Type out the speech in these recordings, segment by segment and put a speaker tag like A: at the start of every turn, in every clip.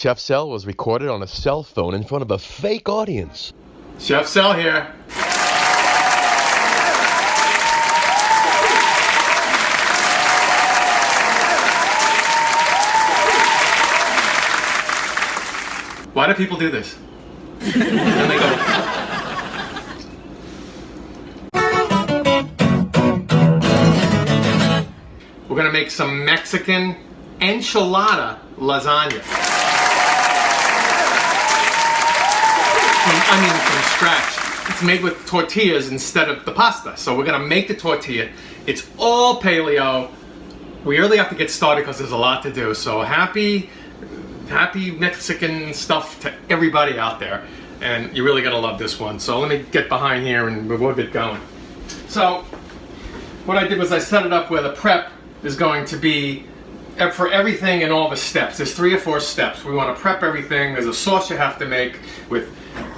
A: Chef Sal was recorded on a cell phone in front of a fake audience.
B: Chef Sal here. Why do people do this? Then they go. We're gonna make some Mexican enchilada lasagna. From scratch. It's made with tortillas instead of the pasta. So we're gonna make the tortilla. It's all paleo. We really have to get started because there's a lot to do. So happy Mexican stuff to everybody out there. And you're really gonna love this one. So let me get behind here and we'll get going. So what I did was I set it up where the prep is going to be for everything in all the steps. There's 3 or 4 steps. We want to prep everything. There's a sauce you have to make with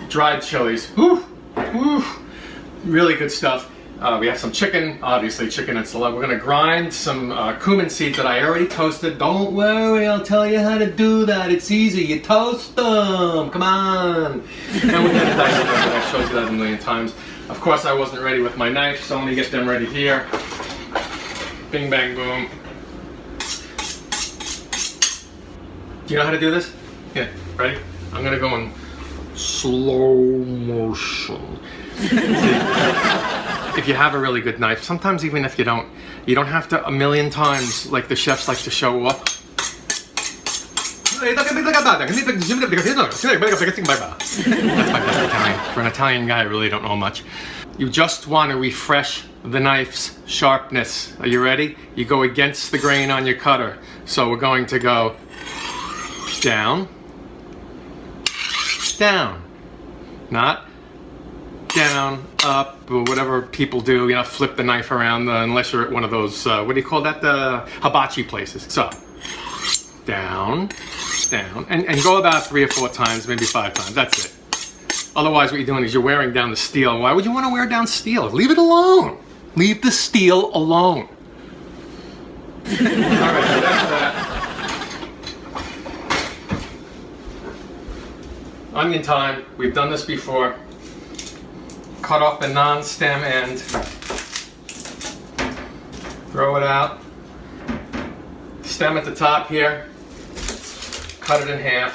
B: dried chilies. Woo! Woo! Really good stuff. We have some chicken, obviously chicken enchilada. We're going to grind some cumin seeds that I already toasted. Don't worry, I'll tell you how to do that. It's easy. You toast them. Come on. And we're going to dice them. I showed you that a million times. Of course, I wasn't ready with my knife, so let me get them ready here. Bing, bang, boom. Do you know how to do this? Yeah, ready? I'm gonna go in slow motion. If you have a really good knife, sometimes even if you don't have to a million times like the chefs like to show up. That's my best Italian. For an Italian guy, I really don't know much. You just want to refresh the knife's sharpness. Are you ready? You go against the grain on your cutter. So we're going to go down, down, not down, up, or whatever people do, you know, flip the knife around, unless you're at one of those, what do you call that, the hibachi places. So, down, down, and go about 3 or 4 times, maybe 5 times, that's it. Otherwise what you're doing is you're wearing down the steel. Why would you want to wear down steel? Leave it alone. Leave the steel alone. Alright, so that's that. Onion time. We've done this before. Cut off the non-stem end. Throw it out. Stem at the top here. Cut it in half.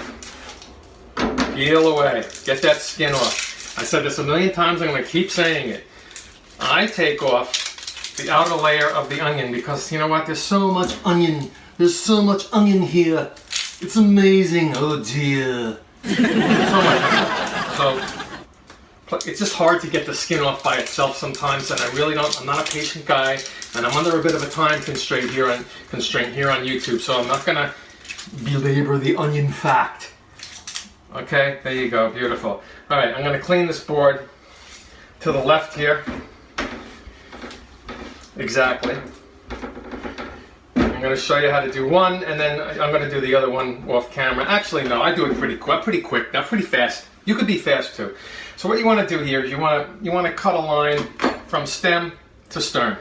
B: Peel away. Get that skin off. I said this a million times. I'm going to keep saying it. I take off the outer layer of the onion because, you know what? There's so much onion. There's so much onion here. It's amazing. Oh dear. So much. So it's just hard to get the skin off by itself sometimes, and I'm not a patient guy, and I'm under a bit of a time constraint here on YouTube, so I'm not gonna belabor the onion fact. Okay, there you go, beautiful. All right, I'm gonna clean this board to the left here. Exactly. I'm going to show you how to do one, and then I'm going to do the other one off camera. Actually, no, I do it pretty quick, not pretty fast. You could be fast too. So what you want to do here is you want to cut a line from stem to stern,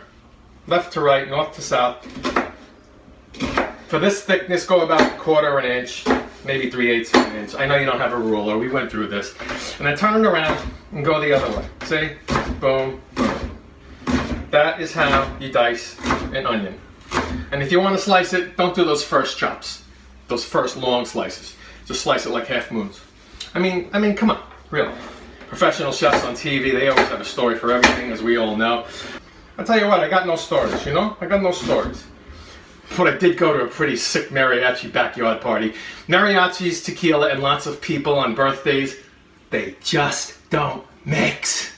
B: left to right, north to south. For this thickness, go about 1/4 inch, maybe 3/8 of an inch. I know you don't have a ruler. We went through this, and then turn it around and go the other way. See? Boom, boom. That is how you dice an onion. And if you want to slice it, don't do those first chops, those first long slices. Just slice it like half moons. I mean, come on, really. Professional chefs on TV, they always have a story for everything, as we all know. I'll tell you what, I got no stories, you know? I got no stories. But I did go to a pretty sick mariachi backyard party. Mariachis, tequila, and lots of people on birthdays, they just don't mix.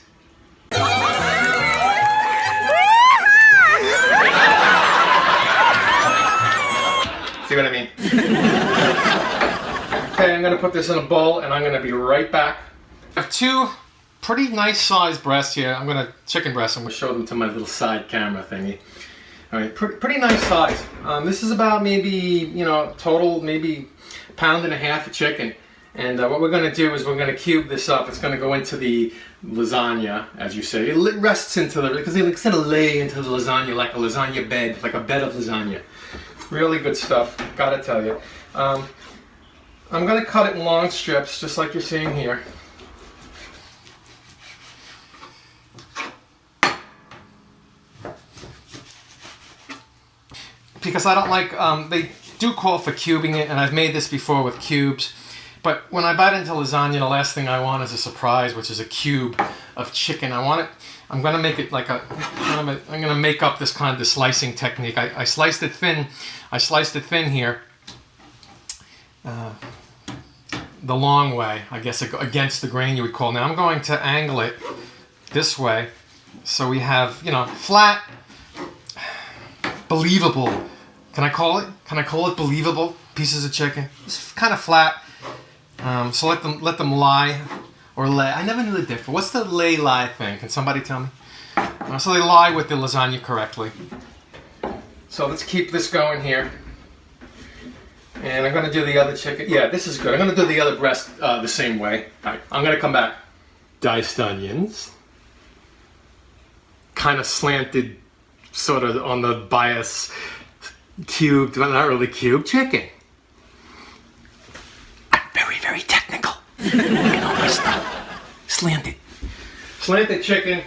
B: See what I mean? Okay, I'm going to put this in a bowl and I'm going to be right back. I have 2 pretty nice sized breasts here. Chicken breasts. I'm going to show them to my little side camera thingy. All right, pretty nice size. This is about maybe, you know, total maybe 1.5 pounds of chicken. And what we're going to do is we're going to cube this up. It's going to go into the lasagna, as you say. It rests into the, because they kind of lay into the lasagna like a lasagna bed, like a bed of lasagna. Really good stuff, gotta tell you. I'm going to cut it in long strips, just like you're seeing here. Because I don't like, they do call for cubing it, and I've made this before with cubes. But when I bite into lasagna, the last thing I want is a surprise, which is a cube of chicken. I want it, I'm going to make it like I'm going to make up this kind of slicing technique. I sliced it thin. I sliced it thin here. The long way, I guess, against the grain you would call. Now I'm going to angle it this way. So we have, you know, flat, believable. Can I call it believable pieces of chicken? It's kind of flat. So let them lie or lay. I never knew the difference. What's the lay-lie thing? Can somebody tell me? So they lie with the lasagna correctly. So let's keep this going here. And I'm going to do the other chicken. Yeah, this is good. I'm going to do the other breast the same way. All right, I'm going to come back. Diced onions. Kind of slanted, sort of on the bias, cubed, but not really cubed, chicken. I'm very, very technical. Look at all my stuff. Slanted. Slanted chicken,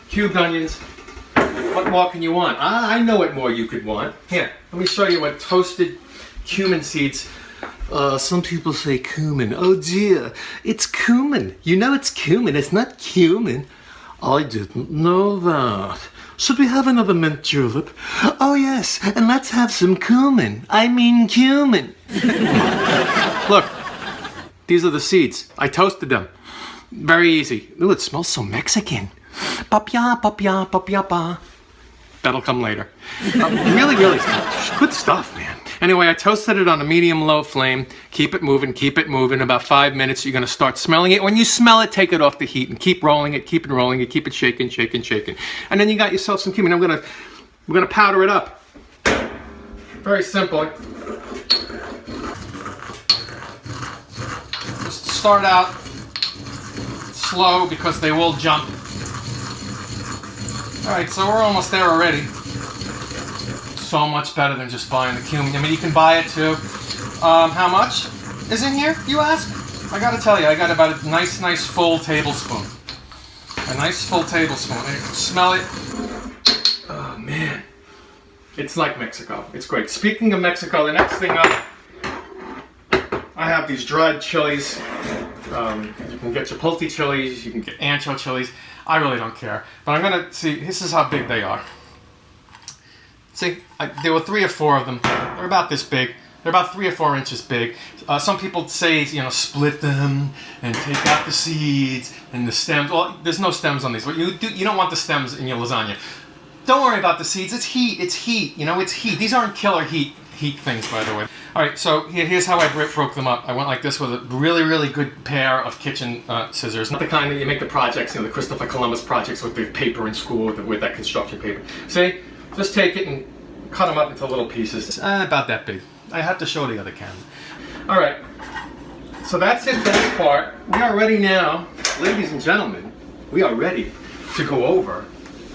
B: cubed onions. What more can you want? I know what more you could want. Here, let me show you what toasted cumin seeds. Some people say cumin. Oh dear, it's cumin. You know it's cumin, it's not cumin. I didn't know that. Should we have another mint julep? Oh yes, and let's have some cumin. I mean cumin. Look, these are the seeds. I toasted them. Very easy. Ooh, it smells so Mexican. Papya, papya, papya, pa. That'll come later. Really, really good stuff, man. Anyway, I toasted it on a medium-low flame. Keep it moving. About 5 minutes, you're going to start smelling it. When you smell it, take it off the heat and keep rolling it, keep it shaking, shaking, shaking. And then you got yourself some cumin. We're gonna powder it up. Very simple. Just start out slow because they will jump. All right, so we're almost there already. So much better than just buying the cumin. I mean, you can buy it too. How much is in here, you ask? I gotta tell you, I got about a nice full tablespoon. A nice full tablespoon. And you can smell it. Oh man. It's like Mexico. It's great. Speaking of Mexico, the next thing up, I have these dried chilies. You can get chipotle chilies, you can get ancho chilies. I really don't care. But I'm gonna see, this is how big they are. See, there were 3 or 4 of them. They're about this big. They're about 3 or 4 inches big. Some people say, you know, split them and take out the seeds and the stems. Well, there's no stems on these. But you don't want the stems in your lasagna. Don't worry about the seeds. It's heat. It's heat. You know, it's heat. These aren't killer heat things, by the way. All right, so here's how I broke them up. I went like this with a really good pair of kitchen scissors. Not the kind that you make the projects, you know, the Christopher Columbus projects with the paper in school with that construction paper. See, just take it and cut them up into little pieces. About that big. I have to show the other camera. All right, so that's it for this part. We are ready now, ladies and gentlemen, we are ready to go over,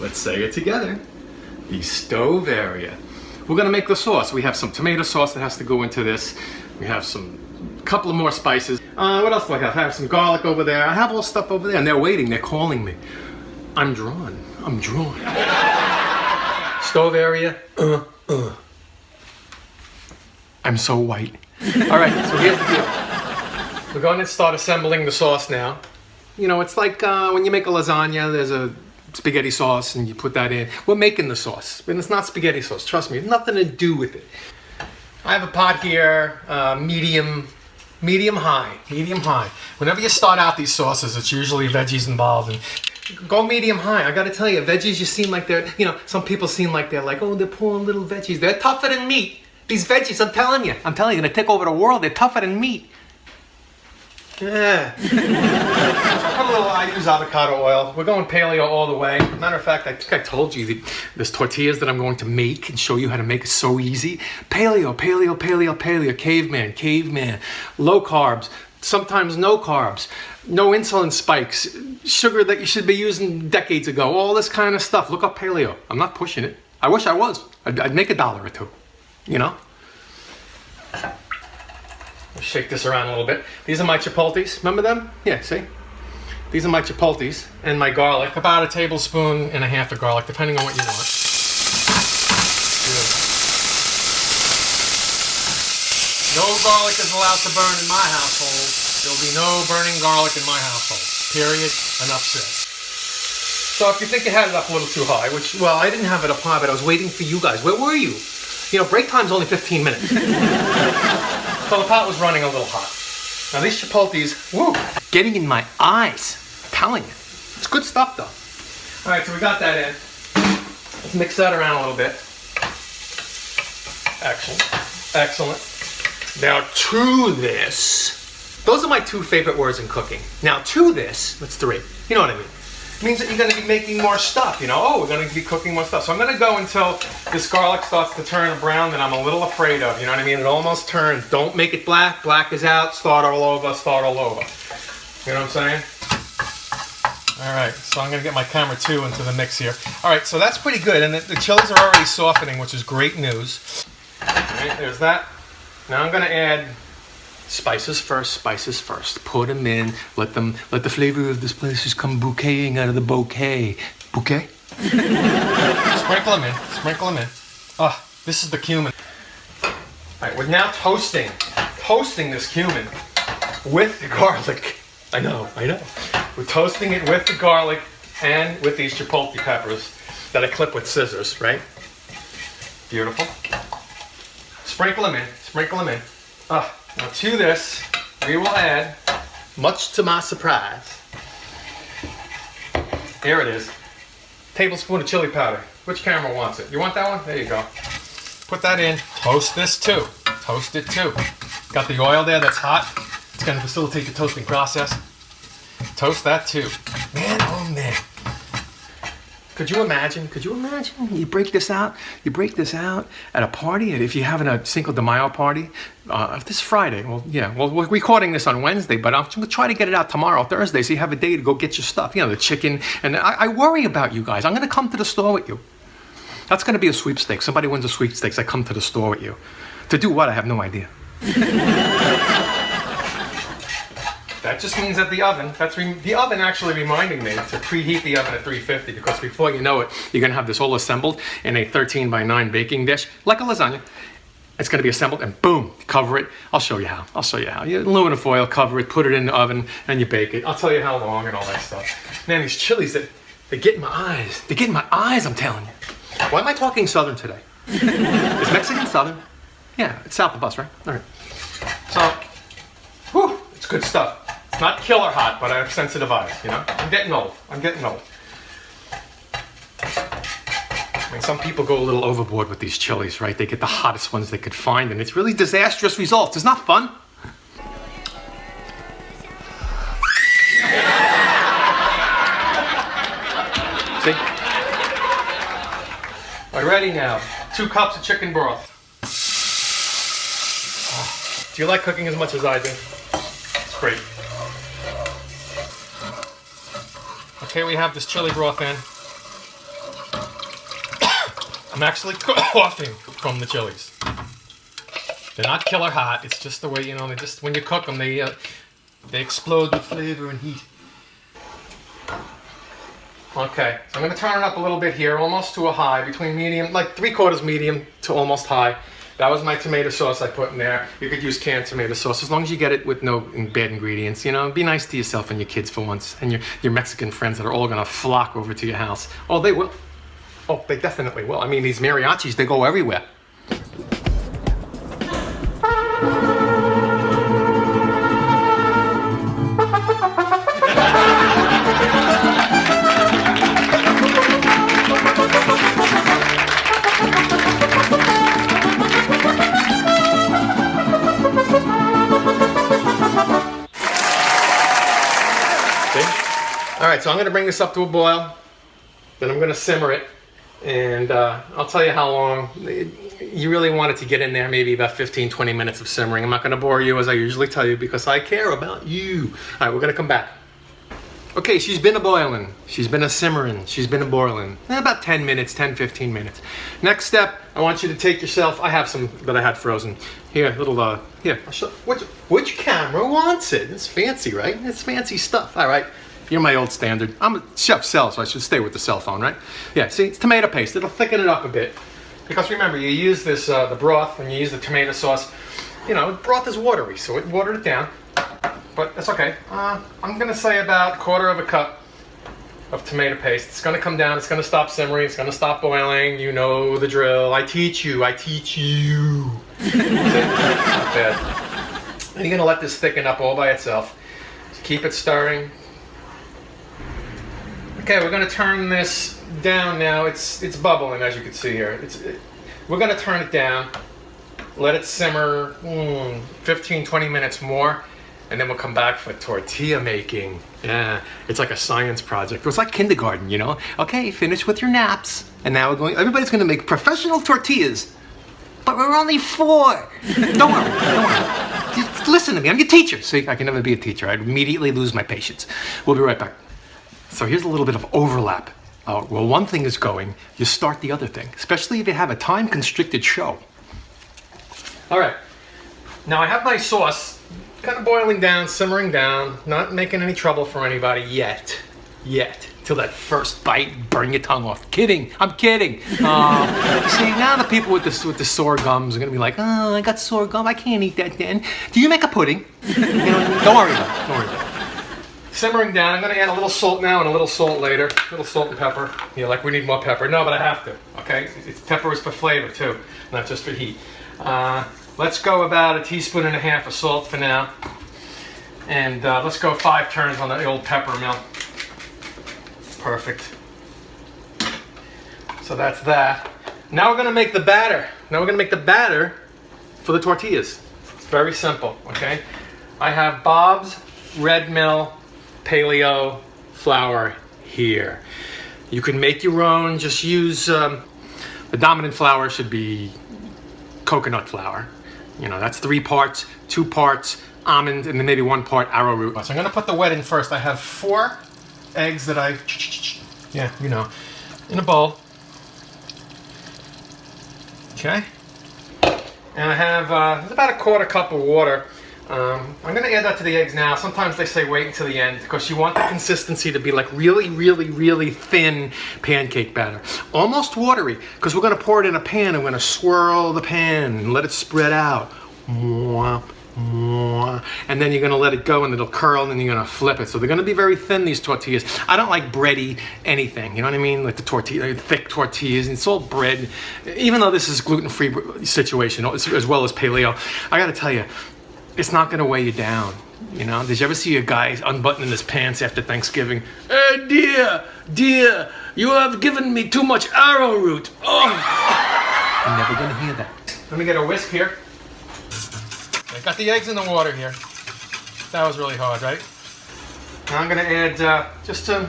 B: let's say it together, the stove area. We're gonna make the sauce. We have some tomato sauce that has to go into this. We have a couple of more spices. What else do I have? I have some garlic over there. I have all stuff over there, and they're waiting, they're calling me. I'm drawn. Stove area, I'm so white. All right, so here's the deal. We're going to start assembling the sauce now. You know, it's like when you make a lasagna, there's a spaghetti sauce and you put that in. We're making the sauce, and it's not spaghetti sauce, trust me, it's nothing to do with it. I have a pot here, medium high. Whenever you start out these sauces, it's usually veggies involved. And go medium high. I gotta tell you, veggies, you seem like they're, you know, some people seem like they're like, oh, they're poor little veggies. They're tougher than meat. These veggies, I'm telling you, they're gonna take over the world. They're tougher than meat. Yeah. I use avocado oil. We're going paleo all the way. Matter of fact, I think I told you there's tortillas that I'm going to make and show you how to make it so easy. Paleo, caveman. Low carbs, sometimes no carbs, no insulin spikes, sugar that you should be using decades ago, all this kind of stuff. Look up paleo. I'm not pushing it. I wish I was. I'd make $1 or $2, you know? Shake this around a little bit. These are my chipotles. Remember them? Yeah, see? These are my chipotles and my garlic. About a tablespoon and a half of garlic, depending on what you want. No garlic is allowed to burn in my household. There'll be no burning garlic in my household. Period. Enough said. So if you think you had it up a little too high, which, well, I didn't have it up high, but I was waiting for you guys. Where were you? You know, break time's only 15 minutes. So the pot was running a little hot. Now these chipotles, woo, getting in my eyes. I'm telling you. It's good stuff though. All right, so we got that in. Let's mix that around a little bit. Excellent. Excellent. Now to this, those are my two favorite words in cooking. Now to this, that's three. You know what I mean? It means that you're going to be making more stuff, you know? Oh, we're going to be cooking more stuff. So I'm going to go until this garlic starts to turn brown that I'm a little afraid of, you know what I mean? It almost turns. Don't make it black. Black is out. Start all over. Start all over. You know what I'm saying? All right, so I'm going to get my camera 2 into the mix here. All right, so that's pretty good. And the chilies are already softening, which is great news. All right, there's that. Now I'm going to add spices first, spices first. Put them in. Let the flavor of the spices come bouqueting out of the bouquet. Bouquet? Sprinkle them in. Sprinkle them in. Ah, this is the cumin. All right, we're now toasting this cumin with the garlic. I know. We're toasting it with the garlic and with these chipotle peppers that I clip with scissors, right? Beautiful. Sprinkle them in. Sprinkle them in. Now to this, we will add, much to my surprise, here it is, tablespoon of chili powder. Which camera wants it? You want that one? There you go. Put that in. Toast this too. Toast it too. Got the oil there that's hot. It's going to facilitate the toasting process. Toast that too. Man, oh man. Could you imagine? You break this out at a party, and if you're having a Cinco de Mayo party, this Friday, we're recording this on Wednesday, but I'm going to try to get it out tomorrow, Thursday, so you have a day to go get your stuff, you know, the chicken, and I worry about you guys. I'm going to come to the store with you. That's going to be a sweepstakes. Somebody wins a sweepstakes, I come to the store with you. To do what? I have no idea. That just means that the oven, the oven actually reminding me to preheat the oven at 350, because before you know it, you're going to have this all assembled in a 13x9 baking dish, like a lasagna. It's going to be assembled and boom, cover it. I'll show you how. You aluminum foil, cover it, put it in the oven, and you bake it. I'll tell you how long and all that stuff. Man, these chilies, they get in my eyes. They get in my eyes, I'm telling you. Why am I talking Southern today? Is Mexican Southern? Yeah, it's south of us, right? All right. So, whew, it's good stuff. It's not killer hot, but I have sensitive eyes, you know? I'm getting old. I mean, some people go a little overboard with these chilies, right? They get the hottest ones they could find, and it's really disastrous results. It's not fun. See? All right, ready now. 2 cups of chicken broth. Do you like cooking as much as I do? It's great. Okay, we have this chili broth in. I'm actually coughing from the chilies. They're not killer hot. It's just the way, you know, they just, when you cook them, they explode with flavor and heat. Okay, so I'm going to turn it up a little bit here, almost to a high, between medium, like 3/4 medium to almost high. That was my tomato sauce I put in there. You could use canned tomato sauce as long as you get it with no bad ingredients. You know, be nice to yourself and your kids for once, and your Mexican friends that are all gonna flock over to your house. Oh, they will. Oh, they definitely will. I mean, these mariachis, they go everywhere. All right, so I'm gonna bring this up to a boil, then I'm gonna simmer it, and I'll tell you how long. You really want it to get in there, maybe about 15-20 minutes of simmering. I'm not gonna bore you as I usually tell you because I care about you. All right, we're gonna come back. Okay, she's been a boiling, she's been a simmering, she's been a boiling. About 10 minutes, 10, 15 minutes. Next step, I want you to take yourself, I have some that I had frozen. Here, little, here, I'll show, which camera wants it? It's fancy, right? It's fancy stuff, all right. You're my old standard. I'm a chef cell, so I should stay with the cell phone, right? Yeah, see, it's tomato paste. It'll thicken it up a bit. Because remember, you use this, the broth, and you use the tomato sauce. You know, broth is watery, so it watered it down. But that's okay. I'm gonna say about 1/4 cup of tomato paste. It's gonna come down, it's gonna stop simmering, it's gonna stop boiling. You know the drill. I teach you, I teach you. Not bad. And you're gonna let this thicken up all by itself. Just keep it stirring. Okay, we're going to turn this down now. It's bubbling, as you can see here. We're going to turn it down, let it simmer 15, 20 minutes more, and then we'll come back for tortilla making. Yeah, it's like a science project. It's like kindergarten, you know? Okay, finish with your naps, and now everybody's going to make professional tortillas. But we're only 4. Don't worry. Just listen to me. I'm your teacher. See, I can never be a teacher. I'd immediately lose my patience. We'll be right back. So here's a little bit of overlap. Well, one thing is going, you start the other thing, especially if you have a time-constricted show. All right, now I have my sauce kind of boiling down, simmering down, not making any trouble for anybody yet. Till that first bite, burn your tongue off. Kidding, I'm kidding. See, now the people with the sore gums are gonna be like, oh, I got sore gum, I can't eat that then. Do you make a pudding? You know, don't worry about it, don't worry about it. Simmering down, I'm going to add a little salt now and a little salt later. A little salt and pepper. You know, like we need more pepper. No, but I have to, okay? Pepper is for flavor too, not just for heat. Let's go about 1.5 teaspoons of salt for now. And let's go 5 turns on the old pepper mill. Perfect. So that's that. Now we're going to make the batter. Now we're going to make the batter for the tortillas. It's very simple, okay? I have Bob's Red Mill Paleo flour here. You can make your own, just use, the dominant flour should be coconut flour. You know, that's 3 parts, 2 parts almond, and then maybe 1 part arrowroot. So I'm gonna put the wet in first. I have 4 eggs that I, yeah, you know, in a bowl. Okay. And I have, there's about 1/4 cup of water. I'm going to add that to the eggs now. Sometimes they say wait until the end because you want the consistency to be like really, really, really thin pancake batter. Almost watery because we're going to pour it in a pan and we're going to swirl the pan and let it spread out. And then you're going to let it go and it'll curl and then you're going to flip it. So they're going to be very thin, these tortillas. I don't like bready anything, you know what I mean? Like the tortilla, thick tortillas, and it's all bread. Even though this is gluten-free situation as well as paleo, I got to tell you, it's not gonna weigh you down, you know? Did you ever see a guy unbuttoning his pants after Thanksgiving? Hey, dear, you have given me too much arrowroot. Oh! I'm never gonna hear that. Let me get a whisk here. I got the eggs in the water here. That was really hard, right? Now I'm gonna add just a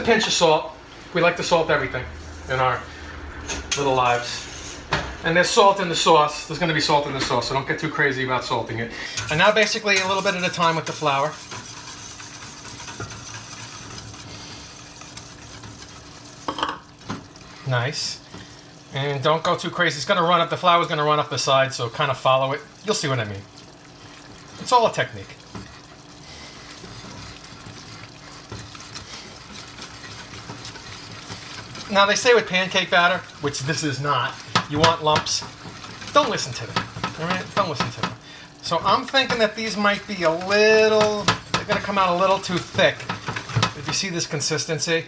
B: pinch of salt. We like to salt everything in our little lives. And there's salt in the sauce. There's going to be salt in the sauce, so don't get too crazy about salting it. And now basically a little bit at a time with the flour. Nice. And don't go too crazy. It's going to run up, the flour's going to run up the side, so kind of follow it. You'll see what I mean. It's all a technique. Now they say with pancake batter, which this is not, you want lumps. Don't listen to them, all right? Don't listen to them. So I'm thinking that these might be a little, they're gonna come out a little too thick. If you see this consistency,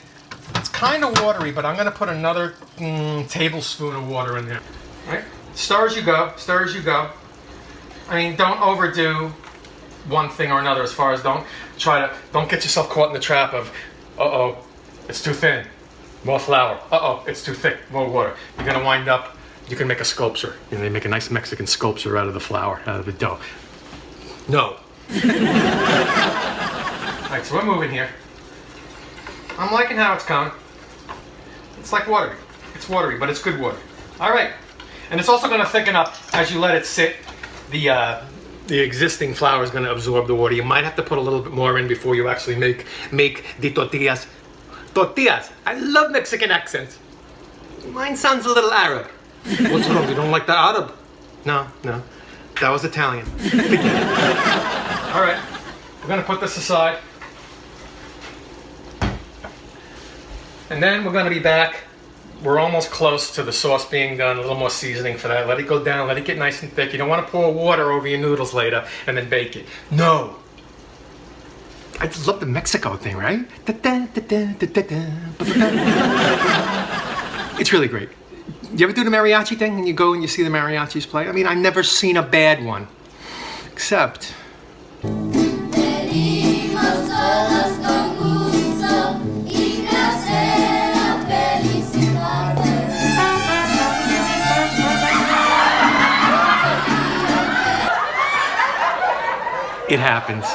B: it's kind of watery, but I'm gonna put another tablespoon of water in there. All right? Stir as you go, stir as you go. I mean, don't overdo one thing or another as far as don't get yourself caught in the trap of, uh-oh, it's too thin. More flour. Uh-oh, it's too thick. More water. You're going to wind up, you can make a sculpture. You know, they make a nice Mexican sculpture out of the flour, out of the dough. No. All right, so we're moving here. I'm liking how it's coming. It's like watery. It's watery, but it's good water. All right. And it's also going to thicken up as you let it sit. The the existing flour is going to absorb the water. You might have to put a little bit more in before you actually make the tortillas. Tortillas. I love Mexican accents. Mine sounds a little Arab. What's wrong? You don't like the Arab? No. That was Italian. Forget it. All right. We're going to put this aside. And then we're going to be back. We're almost close to the sauce being done. A little more seasoning for that. Let it go down. Let it get nice and thick. You don't want to pour water over your noodles later and then bake it. No. I just love the Mexico thing, right? It's really great. You ever do the mariachi thing and you go and you see the mariachis play? I mean, I've never seen a bad one. Except... It happens.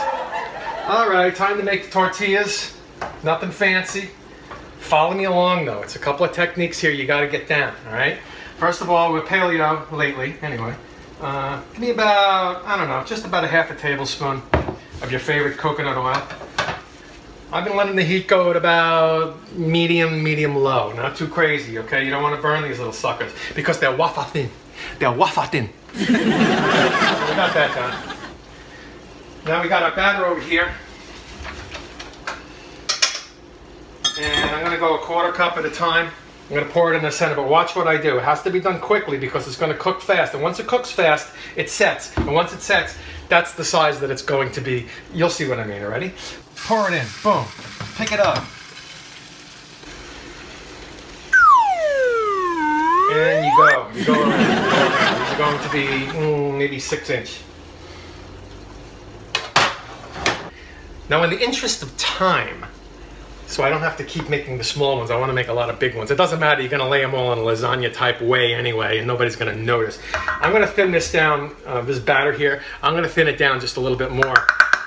B: All right, time to make the tortillas. Nothing fancy. Follow me along though. It's a couple of techniques here you got to get down, all right? First of all, with paleo lately, anyway, give me about, I don't know, just about a half a tablespoon of your favorite coconut oil. I've been letting the heat go at about medium low. Not too crazy, okay? You don't want to burn these little suckers because they're wafer thin. They're wafer thin. So we got that done. Now we got our batter over here. And I'm going to go a quarter cup at a time. I'm going to pour it in the center, but watch what I do. It has to be done quickly because it's going to cook fast. And once it cooks fast, it sets. And once it sets, that's the size that it's going to be. You'll see what I mean, already? Pour it in. Boom. Pick it up. And you go. You go around. These are going to be maybe 6-inch. Now, in the interest of time, so I don't have to keep making the small ones, I want to make a lot of big ones. It doesn't matter, you're going to lay them all in a lasagna type way anyway, and nobody's going to notice. I'm going to thin this down, this batter here, I'm going to thin it down just a little bit more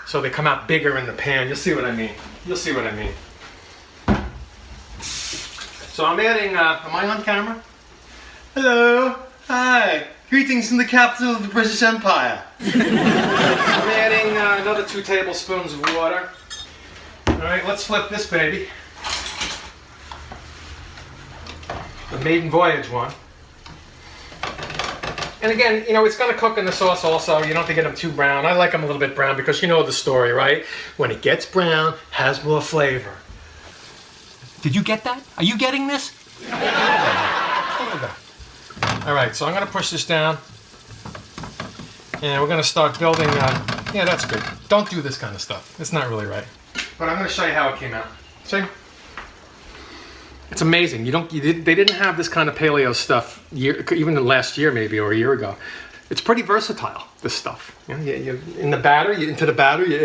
B: so they come out bigger in the pan. You'll see what I mean. You'll see what I mean. So I'm adding, am I on camera? Hello, hi, greetings from the capital of the British Empire. I'm adding another 2 tablespoons of water. All right, let's flip this baby. The maiden voyage one. And again, you know, it's going to cook in the sauce also. You don't have to get them too brown. I like them a little bit brown because you know the story, right? When it gets brown, has more flavor. Did you get that? Are you getting this? All right, so I'm going to push this down. And we're going to start building, yeah, that's good. Don't do this kind of stuff. It's not really right. But I'm going to show you how it came out. See? It's amazing. They didn't have this kind of paleo stuff even last year maybe or a year ago. It's pretty versatile, this stuff. You know, into the batter, you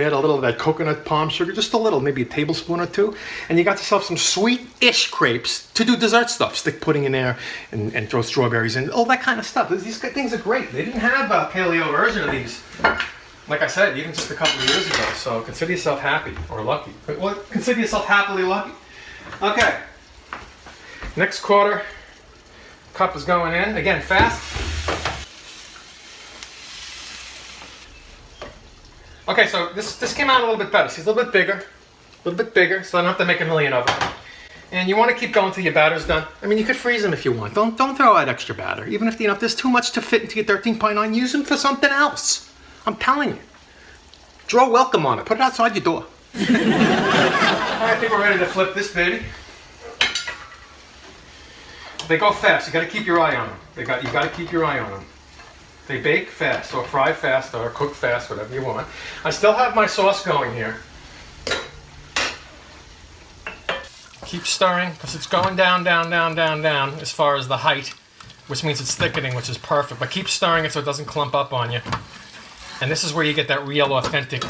B: add a little of that coconut palm sugar, just a little, maybe a tablespoon or 2, and you got yourself some sweet-ish crepes to do dessert stuff. Stick pudding in there and throw strawberries in, all that kind of stuff. These things are great. They didn't have a paleo version of these, like I said, even just a couple of years ago. So consider yourself happy or lucky. Well, consider yourself happily lucky. Okay. Next quarter cup is going in. Again, fast. Okay, so this came out a little bit better. See, it's a little bit bigger, so I don't have to make a million of them. And you want to keep going till your batter's done. I mean, you could freeze them if you want. Don't throw out extra batter. Even if, you know, if there's too much to fit into your 13.9, use them for something else. I'm telling you. Draw welcome on it. Put it outside your door. All right, I think we're ready to flip this baby. They go fast. You got to keep your eye on them. You got to keep your eye on them. They bake fast, or fry fast, or cook fast, whatever you want. I still have my sauce going here. Keep stirring, because it's going down as far as the height, which means it's thickening, which is perfect. But keep stirring it so it doesn't clump up on you. And this is where you get that real, authentic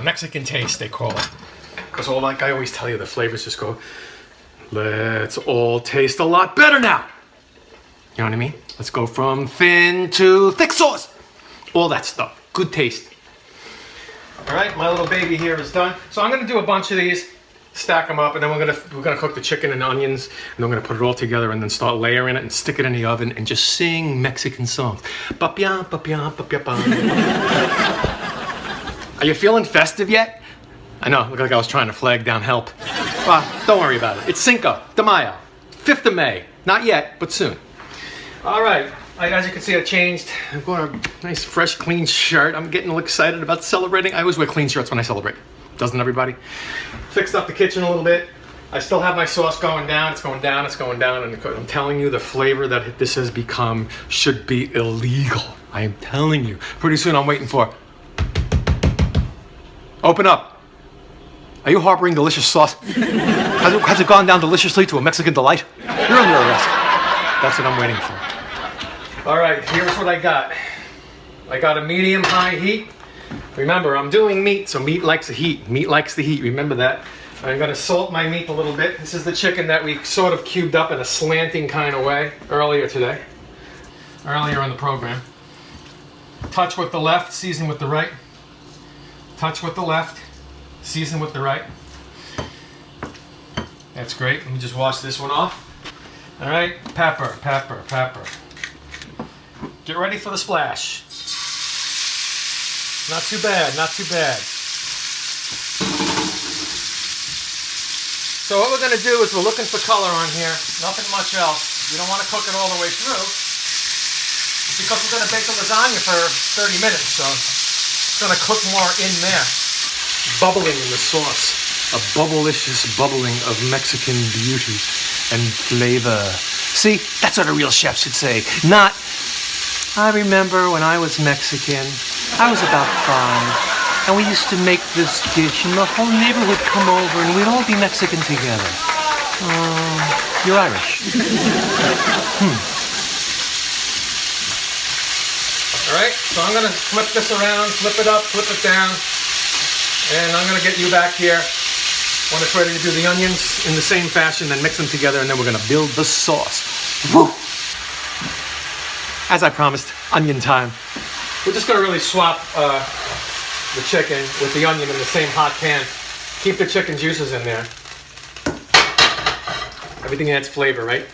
B: Mexican taste, they call it. Because like I always tell you, the flavors just go, let's all taste a lot better now. You know what I mean? Let's go from thin to thick sauce. All that stuff. Good taste. All right, my little baby here is done. So I'm going to do a bunch of these, stack them up, and then we're gonna cook the chicken and onions, and I'm gonna put it all together and then start layering it and stick it in the oven and just sing Mexican songs. Ba-pia, ba-pia, ba-pia, ba. Are you feeling festive yet? I know, looked like I was trying to flag down help. Well, don't worry about it. It's Cinco de Mayo, 5th of May. Not yet, but soon. All right, as you can see, I changed. I've got a nice, fresh, clean shirt. I'm getting excited about celebrating. I always wear clean shirts when I celebrate. Doesn't everybody? Fixed up the kitchen a little bit. I still have my sauce going down. It's going down, it's going down. And I'm telling you, the flavor that this has become should be illegal. I am telling you. Pretty soon I'm waiting for... Open up. Are you harboring delicious sauce? Has it gone down deliciously to a Mexican delight? You're under arrest. That's what I'm waiting for. All right, here's what I got. I got a medium-high heat. Remember, I'm doing meat, so meat likes the heat. Meat likes the heat, remember that. I'm gonna salt my meat a little bit. This is the chicken that we sort of cubed up in a slanting kind of way earlier today. Earlier in the program. Touch with the left, season with the right. Touch with the left, season with the right. That's great. Let me just wash this one off. All right, pepper, pepper, pepper. Get ready for the splash. Not too bad, not too bad. So what we're gonna do is we're looking for color on here, nothing much else. We don't wanna cook it all the way through because we're gonna bake the lasagna for 30 minutes, so it's gonna cook more in there. Bubbling in the sauce. A bubblicious bubbling of Mexican beauty and flavor. See, that's what a real chef should say. Not, I remember when I was Mexican, I was about 5, and we used to make this dish, and the whole neighborhood would come over, and we'd all be Mexican together. You're Irish. All right, so I'm gonna flip this around, flip it up, flip it down, and I'm gonna get you back here when it's ready to do the onions in the same fashion, then mix them together, and then we're gonna build the sauce. Woo! As I promised, onion time. We're just gonna really swap the chicken with the onion in the same hot pan. Keep the chicken juices in there. Everything adds flavor, right?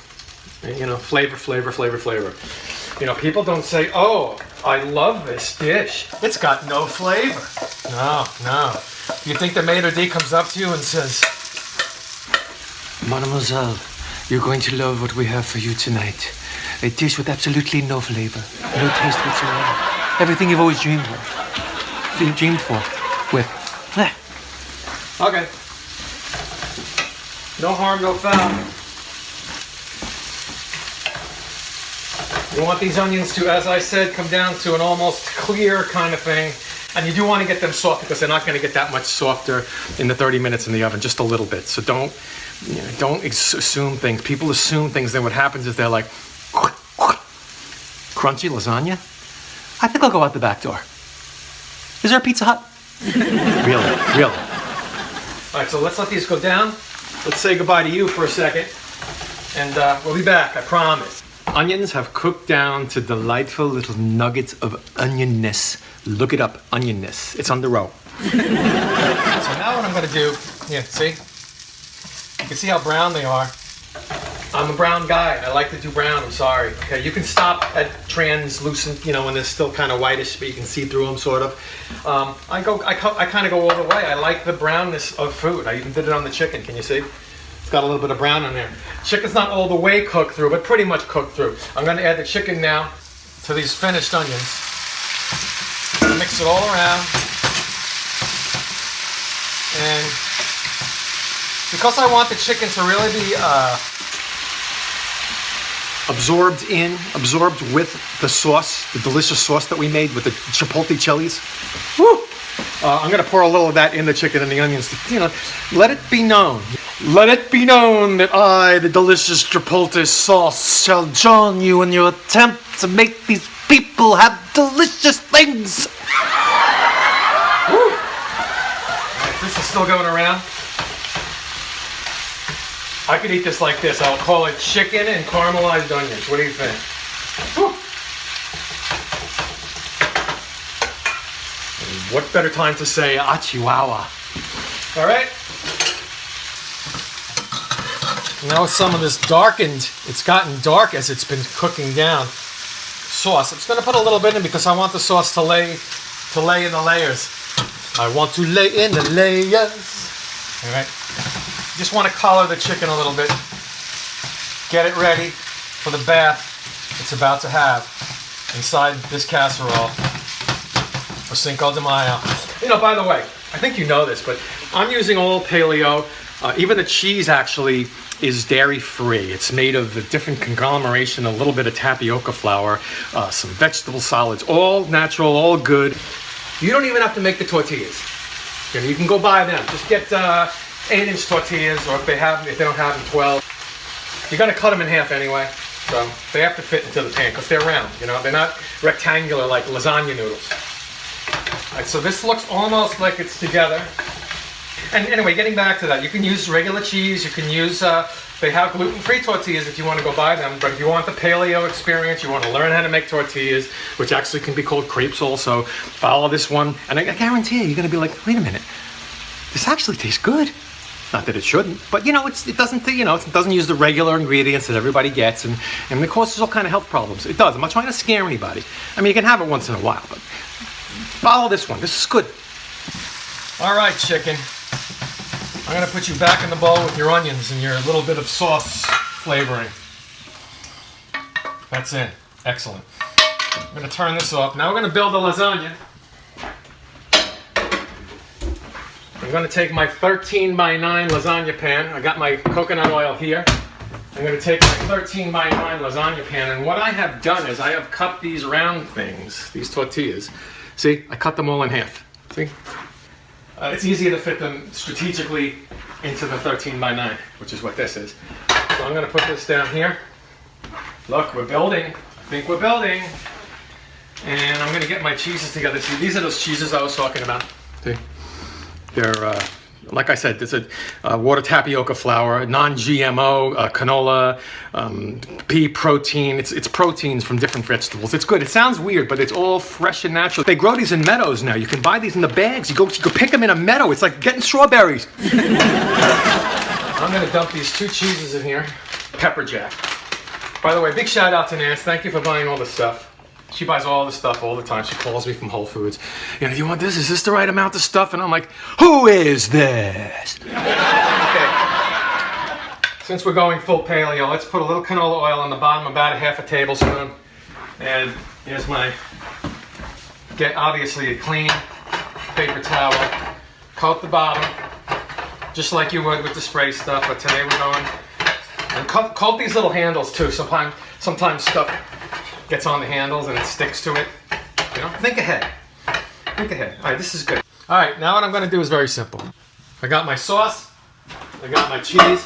B: You know, flavor, flavor, flavor, flavor. You know, people don't say, oh, I love this dish. It's got no flavor. No, no. You think the maitre d' comes up to you and says, Mademoiselle, you're going to love what we have for you tonight. A dish with absolutely no flavor, no taste whatsoever. Everything you've always dreamed for. With. Okay. No harm, no foul. You want these onions to, as I said, come down to an almost clear kind of thing. And you do want to get them soft because they're not going to get that much softer in the 30 minutes in the oven, just a little bit. So don't assume things. People assume things, then what happens is they're like, crunchy lasagna? I think I'll go out the back door. Is there a Pizza Hut? Really? All right, so let's let these go down. Let's say goodbye to you for a second. And we'll be back, I promise. Onions have cooked down to delightful little nuggets of onionness. Look it up, onionness. It's on the row. So now what I'm gonna do, yeah, see? You can see how brown they are. I'm a brown guy. I like to do brown, I'm sorry. Okay, you can stop at translucent, you know, when they're still kind of whitish, but you can see through them, sort of. I kind of go all the way. I like the brownness of food. I even did it on the chicken, can you see? It's got a little bit of brown in there. Chicken's not all the way cooked through, but pretty much cooked through. I'm gonna add the chicken now to these finished onions. Mix it all around. And because I want the chicken to really be absorbed with the sauce, the delicious sauce that we made with the chipotle chilies. Woo! I'm gonna pour a little of that in the chicken and the onions. You know, let it be known. Let it be known that I, the delicious chipotle sauce, shall join you in your attempt to make these people have delicious things. Woo! This is still going around. I could eat this like this. I'll call it chicken and caramelized onions. What do you think? Woo! What better time to say Chihuahua? All right. Now some of this darkened, it's gotten dark as it's been cooking down sauce. I'm just going to put a little bit in because I want the sauce to lay in the layers. I want to lay in the layers. All right. Just want to color the chicken a little bit. Get it ready for the bath it's about to have inside this casserole for Cinco de Mayo. You know, by the way, I think you know this, but I'm using all paleo. Even the cheese actually is dairy-free. It's made of a different conglomeration, a little bit of tapioca flour, some vegetable solids, all natural, all good. You don't even have to make the tortillas. You can go buy them. Just get 8-inch tortillas, or if they don't have them, 12. You're gonna cut them in half anyway, so they have to fit into the pan because they're round. You know, they're not rectangular like lasagna noodles. All right, so this looks almost like it's together. And anyway, getting back to that, you can use regular cheese. You can use, they have gluten-free tortillas if you want to go buy them. But if you want the paleo experience, you want to learn how to make tortillas, which actually can be called crepes also, follow this one. And I guarantee you're going to be like, wait a minute, this actually tastes good. Not that it shouldn't, but you know, it doesn't use the regular ingredients that everybody gets, and it causes all kind of health problems. It does. I'm not trying to scare anybody. I mean, you can have it once in a while, but follow this one. This is good. All right, chicken. I'm gonna put you back in the bowl with your onions and your little bit of sauce flavoring. That's in. Excellent. I'm gonna turn this off. Now we're gonna build the lasagna. I'm going to take my 13x9 lasagna pan. I got my coconut oil here. I'm going to take my 13x9 lasagna pan, and what I have done is I have cut these round things, these tortillas. See, I cut them all in half. See? It's easier to fit them strategically into the 13x9, which is what this is. So I'm going to put this down here. Look, we're building. I think we're building. And I'm going to get my cheeses together. See, these are those cheeses I was talking about. See? They're, like I said, it's a water tapioca flour, non-GMO, canola, pea protein. It's proteins from different vegetables. It's good. It sounds weird, but it's all fresh and natural. They grow these in meadows now. You can buy these in the bags. You go pick them in a meadow. It's like getting strawberries. I'm going to dump these 2 cheeses in here. Pepper jack. By the way, big shout out to Nance. Thank you for buying all this stuff. She buys all the stuff all the time. She calls me from Whole Foods. You know, do you want this? Is this the right amount of stuff? And I'm like, who is this? Okay. Since we're going full paleo, let's put a little canola oil on the bottom, about a half a tablespoon. And here's my, obviously a clean paper towel. Coat the bottom, just like you would with the spray stuff. But today we're going, and coat these little handles too. Sometimes stuff gets on the handles and it sticks to it. You know, think ahead. Think ahead. All right, this is good. All right, now what I'm going to do is very simple. I got my sauce. I got my cheese.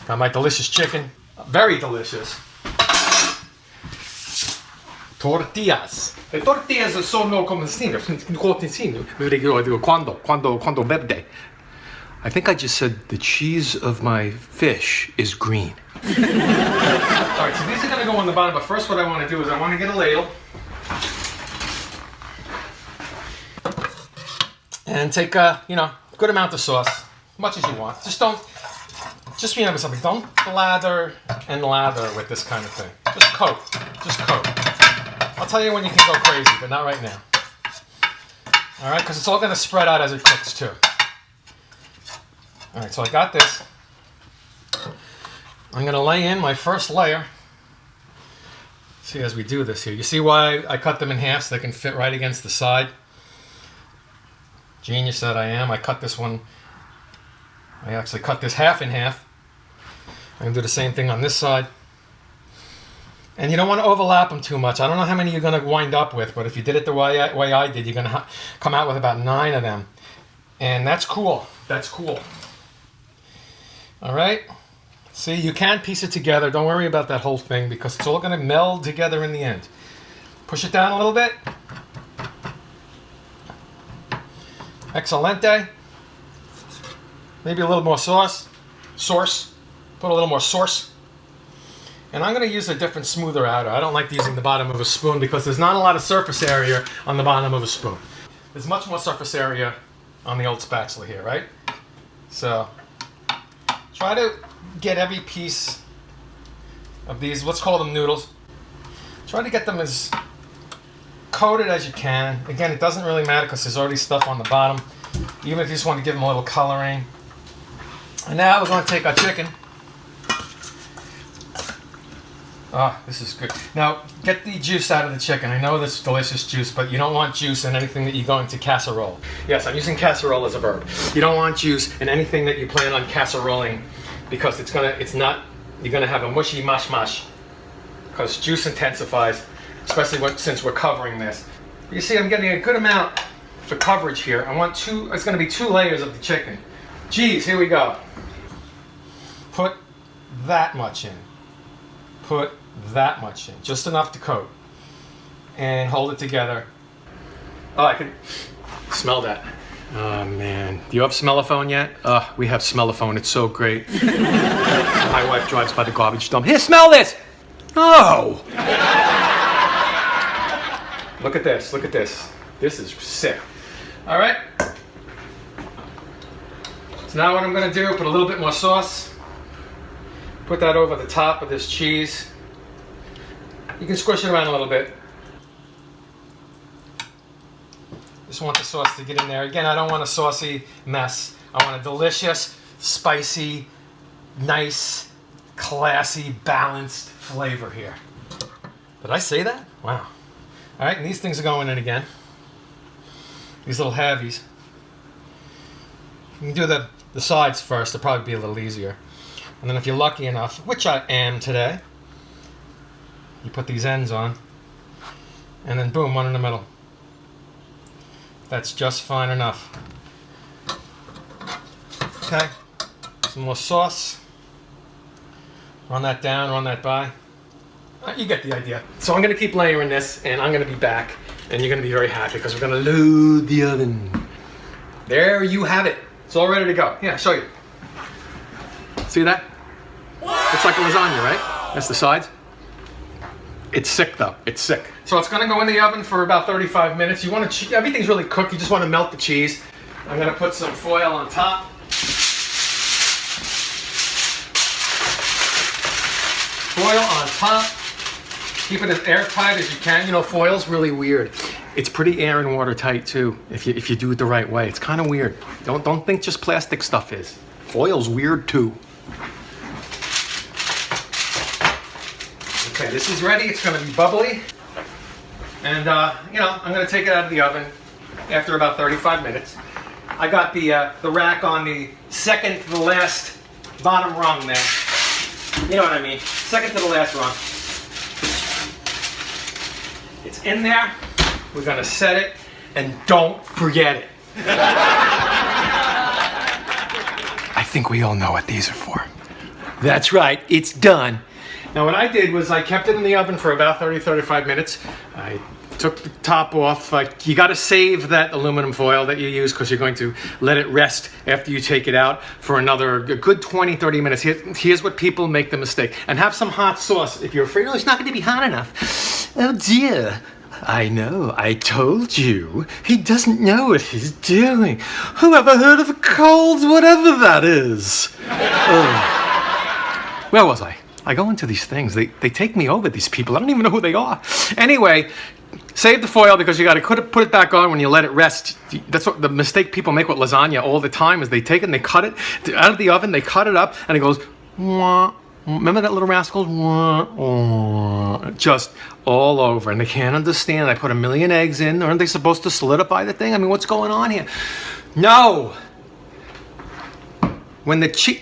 B: Got my delicious chicken. Very delicious. Tortillas. Le tortillas sono come quando verde. I think I just said the cheese of my fish is green. Alright, so these are going to go on the bottom, but first what I want to do is I want to get a ladle and take a, good amount of sauce, as much as you want. Just remember something, don't lather and lather with this kind of thing. Just coat. I'll tell you when you can go crazy, but not right now. Alright, because it's all going to spread out as it cooks too. Alright, so I got this. I'm going to lay in my first layer. See, as we do this here. You see why I cut them in half so they can fit right against the side? Genius that I am. I actually cut this half in half. I'm going to do the same thing on this side. And you don't want to overlap them too much. I don't know how many you're going to wind up with, but if you did it the way I did, you're going to come out with about 9 of them. And that's cool. That's cool. All right? See, you can piece it together. Don't worry about that whole thing because it's all going to meld together in the end. Push it down a little bit. Excelente. Maybe a little more sauce. Put a little more sauce. And I'm going to use a different smoother outer. I don't like using the bottom of a spoon because there's not a lot of surface area on the bottom of a spoon. There's much more surface area on the old spatula here, right? So try to get every piece of these, let's call them noodles. Try to get them as coat it as you can. Again, it doesn't really matter because there's already stuff on the bottom. Even if you just want to give them a little coloring. And now we're going to take our chicken. Ah, this is good. Now, get the juice out of the chicken. I know this is delicious juice, but you don't want juice in anything that you're going to casserole. Yes, I'm using casserole as a verb. You don't want juice in anything that you plan on casseroling because you're gonna have a mushy mash because juice intensifies, especially since we're covering this. You see, I'm getting a good amount for coverage here. It's gonna be 2 layers of the chicken. Geez, here we go. Put that much in. Put that much in, just enough to coat, and hold it together. Oh, I can smell that. Oh man, do you have smellophone yet? We have smellophone. It's so great. My wife drives by the garbage dump. Here, smell this. Oh. Look at this. Look at this. This is sick. All right. So now what I'm going to do? Put a little bit more sauce. Put that over the top of this cheese. You can squish it around a little bit. Just want the sauce to get in there. Again, I don't want a saucy mess. I want a delicious, spicy, nice, classy, balanced flavor here. Did I say that? Wow. All right, and these things are going in again. These little halvies. You can do the sides first. It'll probably be a little easier. And then if you're lucky enough, which I am today, you put these ends on, and then boom, one in the middle. That's just fine enough. Okay, some more sauce. Run that down, run that by. You get the idea. So I'm gonna keep layering this, and I'm gonna be back, and you're gonna be very happy because we're gonna load the oven. There you have it. It's all ready to go. Yeah, I'll show you. See that? It's like a lasagna, right? That's the sides. It's sick though. It's sick. So it's gonna go in the oven for about 35 minutes. You want to everything's really cooked. You just want to melt the cheese. I'm gonna put some foil on top. Foil on top. Keep it as airtight as you can. You know, foil's really weird. It's pretty air and water tight too. If you do it the right way, it's kind of weird. Don't think just plastic stuff is. Foil's weird too. Okay, this is ready. It's going to be bubbly. And, I'm going to take it out of the oven after about 35 minutes. I got the rack on the second to the last bottom rung there. You know what I mean. Second to the last rung. It's in there. We're going to set it. And don't forget it. I think we all know what these are for. That's right. It's done. Now what I did was I kept it in the oven for about 30-35 minutes. I took the top off. You got to save that aluminum foil that you use because you're going to let it rest after you take it out for a good 20-30 minutes. Here's what people make the mistake. And have some hot sauce if you're afraid, oh, it's not going to be hot enough. Oh dear. I know, I told you. He doesn't know what he's doing. Who ever heard of a cold whatever that is? Where was I? I go into these things. They take me over, these people. I don't even know who they are. Anyway, save the foil because you got to put it back on when you let it rest. That's what the mistake people make with lasagna all the time is they take it and they cut it out of the oven, they cut it up, and it goes, wah. Remember that little rascal? Wah, wah, just all over. And they can't understand. I put 1,000,000 eggs in. Aren't they supposed to solidify the thing? I mean, what's going on here? No! When the cheese...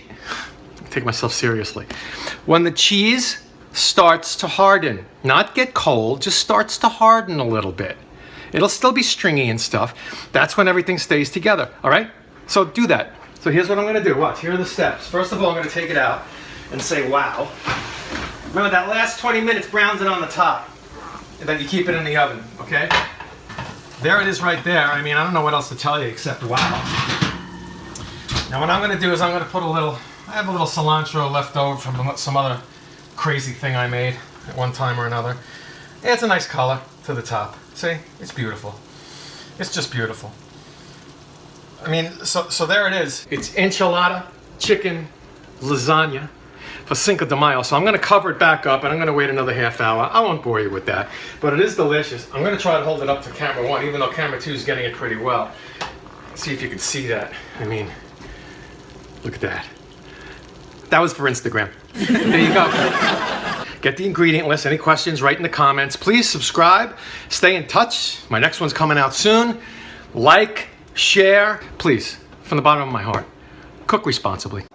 B: Take myself seriously. When the cheese starts to harden, not get cold, just starts to harden a little bit. It'll still be stringy and stuff. That's when everything stays together, all right? So do that. So here's what I'm gonna do. Watch, here are the steps. First of all, I'm gonna take it out and say, wow. Remember that last 20 minutes browns it on the top. And then you keep it in the oven, okay? There it is right there. I mean, I don't know what else to tell you except wow. Now what I'm gonna do is I'm gonna put I have a little cilantro left over from some other crazy thing I made at one time or another. And it's a nice color to the top. See? It's beautiful. It's just beautiful. I mean, so there it is. It's enchilada chicken lasagna. for Cinco de Mayo. So I'm going to cover it back up and I'm going to wait another half hour. I won't bore you with that, but it is delicious. I'm going to try to hold it up to camera 1, even though camera 2 is getting it pretty well. See if you can see that. I mean, look at that. That was for Instagram. There you go. Get the ingredient list. Any questions, write in the comments. Please subscribe. Stay in touch. My next one's coming out soon. Like, share. Please, from the bottom of my heart, cook responsibly.